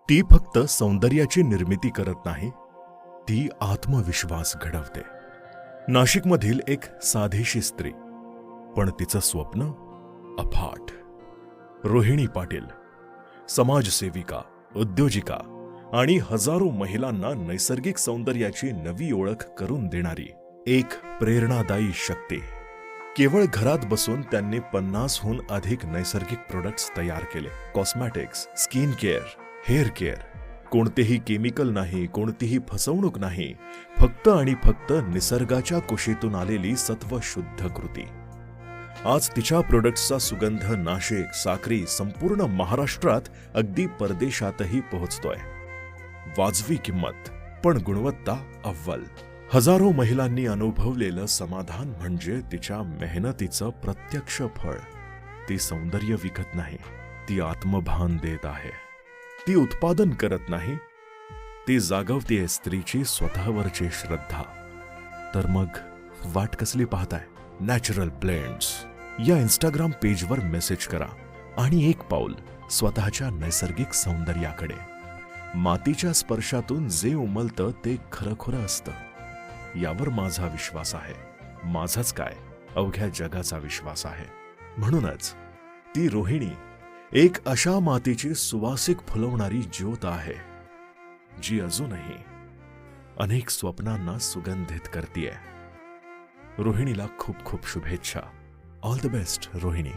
ती फक्त सौंदर्याची निर्मिती करत नाही, ती आत्मविश्वास घडवते. नाशिकमधील एक साधीशी स्त्री, पण तिचं स्वप्न अफाट. रोहिणी पाटील, समाजसेविका, उद्योजिका आणि हजारो महिलांना नैसर्गिक सौंदर्याची नवी ओळख करून देणारी एक प्रेरणादायी शक्ती. केवळ घरात बसून त्यांनी 50हून अधिक नैसर्गिक प्रोडक्ट्स तयार केले. Cosmetics, skin care, hair care. कोणतेही केमिकल नाही, कोणतीही फसवणूक नाही, फक्त आणि फक्त निसर्गाच्या कुशीतून आलेली सत्वशुद्ध कृती. आज तिच्या प्रोडक्ट्सचा सुगंध नाशिक, साक्री, संपूर्ण महाराष्ट्रात, अगदी परदेशातही पोहोचतोय. वाजवी किंमत, पण गुणवत्ता अव्वल. हजारो महिलांनी अनुभवलेलं समाधान म्हणजे तिच्या मेहनतीचं प्रत्यक्ष फळ. ती सौंदर्य विकत नाही, ती आत्मभान देत आहे. ती उत्पादन करत नाही, ती जागवतीये स्त्रीची स्वतःवरची श्रद्धा. तर मग वाट कसली पाहताय? नॅचरल ब्लेंड्स या इंस्टाग्राम पेजवर मेसेज करा आणि एक पाऊल स्वतःच्या नैसर्गिक सौंदर्याकडे. मातीच्या स्पर्शातून जे उमलतं ते खरंखुरं असतं, यावर माझा विश्वास आहे. माझाच काय, अवघ्या जगाचा विश्वास आहे. म्हणूनच ती रोहिणी एक अशा मातीची सुवासिक फुलवणारी ज्योत आहे, जी अजूनही अनेक स्वप्नांना सुगंधित करतीये. रोहिणीला खूप खूप शुभेच्छा. All the best Rohini.